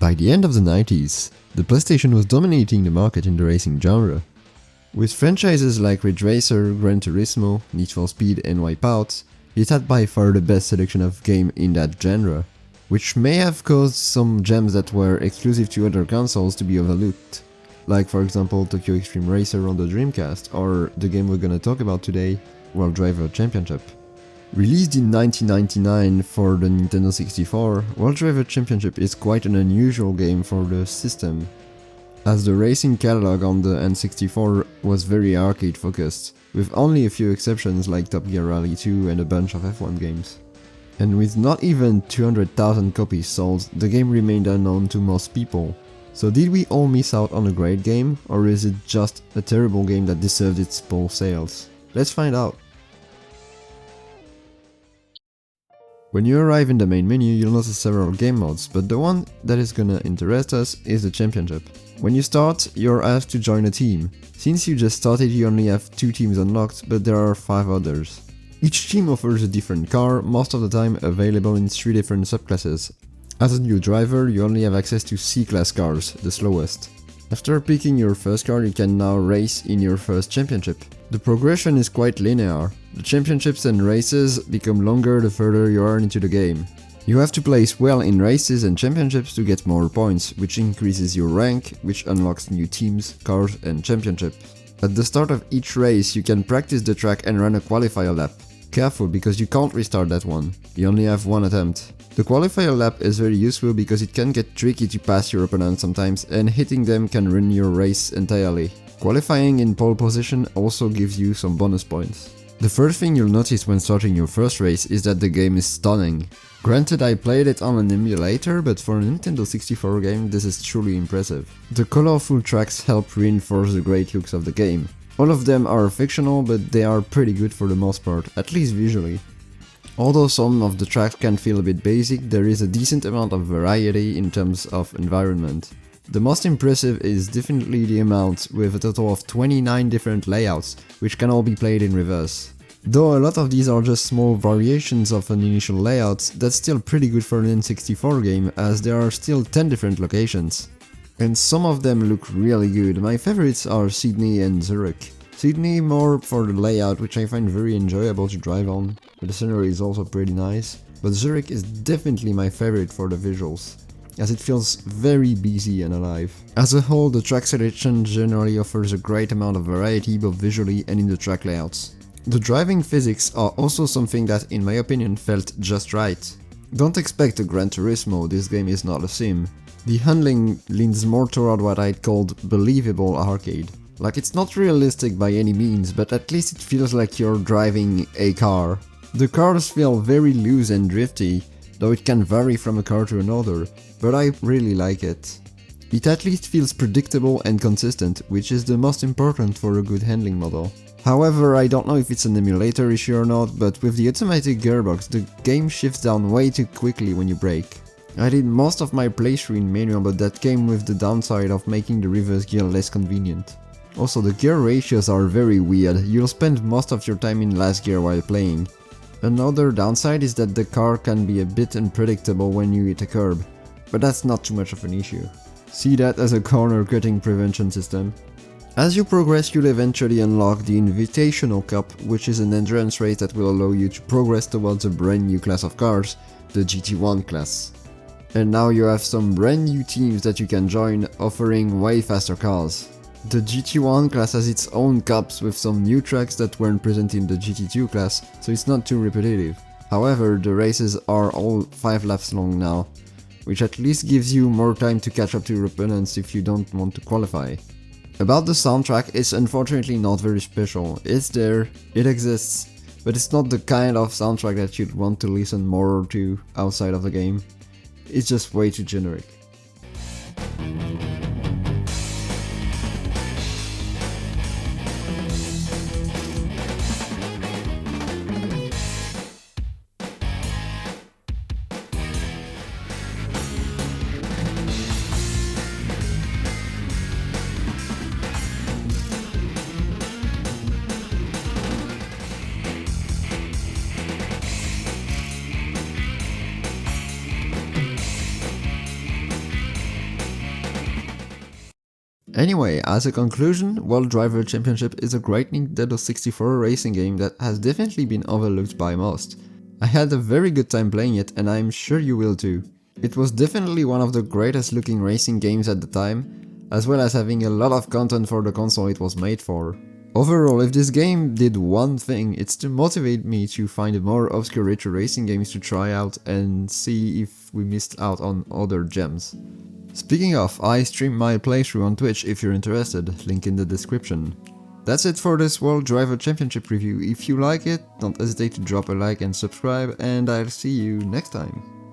By the end of the 90s, the PlayStation was dominating the market in the racing genre. With franchises like Ridge Racer, Gran Turismo, Need for Speed and Wipeout, it had by far the best selection of game in that genre, which may have caused some gems that were exclusive to other consoles to be overlooked, like for example Tokyo Extreme Racer on the Dreamcast, or the game we're gonna talk about today, World Driver Championship. Released in 1999 for the Nintendo 64, World Driver Championship is quite an unusual game for the system, as the racing catalog on the N64 was very arcade focused, with only a few exceptions like Top Gear Rally 2 and a bunch of F1 games. And with not even 200,000 copies sold, the game remained unknown to most people. So did we all miss out on a great game, or is it just a terrible game that deserved its poor sales? Let's find out. When you arrive in the main menu, you'll notice several game modes, but the one that is gonna interest us is the championship. When you start, you're asked to join a team. Since you just started, you only have 2 teams unlocked, but there are 5 others. Each team offers a different car, most of the time available in 3 different subclasses. As a new driver, you only have access to C-class cars, the slowest. After picking your first car, you can now race in your first championship. The progression is quite linear. The championships and races become longer the further you are into the game. You have to place well in races and championships to get more points, which increases your rank, which unlocks new teams, cars and championships. At the start of each race, you can practice the track and run a qualifier lap. Careful, because you can't restart that one. You only have one attempt. The qualifier lap is very useful because it can get tricky to pass your opponent sometimes, and hitting them can ruin your race entirely. Qualifying in pole position also gives you some bonus points. The first thing you'll notice when starting your first race is that the game is stunning. Granted, I played it on an emulator, but for a Nintendo 64 game this is truly impressive. The colorful tracks help reinforce the great looks of the game. All of them are fictional, but they are pretty good for the most part, at least visually. Although some of the tracks can feel a bit basic, there is a decent amount of variety in terms of environment. The most impressive is definitely the amount, with a total of 29 different layouts, which can all be played in reverse. Though a lot of these are just small variations of an initial layout, that's still pretty good for an N64 game, as there are still 10 different locations. And some of them look really good. My favorites are Sydney and Zurich. Sydney more for the layout, which I find very enjoyable to drive on, but the scenery is also pretty nice. But Zurich is definitely my favorite for the visuals, as it feels very busy and alive. As a whole, the track selection generally offers a great amount of variety both visually and in the track layouts. The driving physics are also something that, in my opinion, felt just right. Don't expect a Gran Turismo, this game is not a sim. The handling leans more toward what I'd called believable arcade. Like, it's not realistic by any means, but at least it feels like you're driving a car. The cars feel very loose and drifty, though it can vary from a car to another, but I really like it. It at least feels predictable and consistent, which is the most important for a good handling model. However, I don't know if it's an emulator issue or not, but with the automatic gearbox, the game shifts down way too quickly when you brake. I did most of my playthrough in manual, but that came with the downside of making the reverse gear less convenient. Also, the gear ratios are very weird, you'll spend most of your time in last gear while playing. Another downside is that the car can be a bit unpredictable when you hit a curb, but that's not too much of an issue. See that as a corner cutting prevention system. As you progress, you'll eventually unlock the Invitational Cup, which is an endurance race that will allow you to progress towards a brand new class of cars, the GT1 class. And now you have some brand new teams that you can join, offering way faster cars. The GT1 class has its own cups with some new tracks that weren't present in the GT2 class, so it's not too repetitive. However, the races are all 5 laps long now, which at least gives you more time to catch up to your opponents if you don't want to qualify. About the soundtrack, it's unfortunately not very special. It's there, it exists, but it's not the kind of soundtrack that you'd want to listen more to outside of the game. It's just way too generic. Anyway, as a conclusion, World Driver Championship is a great Nintendo 64 racing game that has definitely been overlooked by most. I had a very good time playing it and I'm sure you will too. It was definitely one of the greatest looking racing games at the time, as well as having a lot of content for the console it was made for. Overall, if this game did one thing, it's to motivate me to find more obscure retro racing games to try out and see if we missed out on other gems. Speaking of, I stream my playthrough on Twitch if you're interested, link in the description. That's it for this World Driver Championship review. If you like it, don't hesitate to drop a like and subscribe, and I'll see you next time.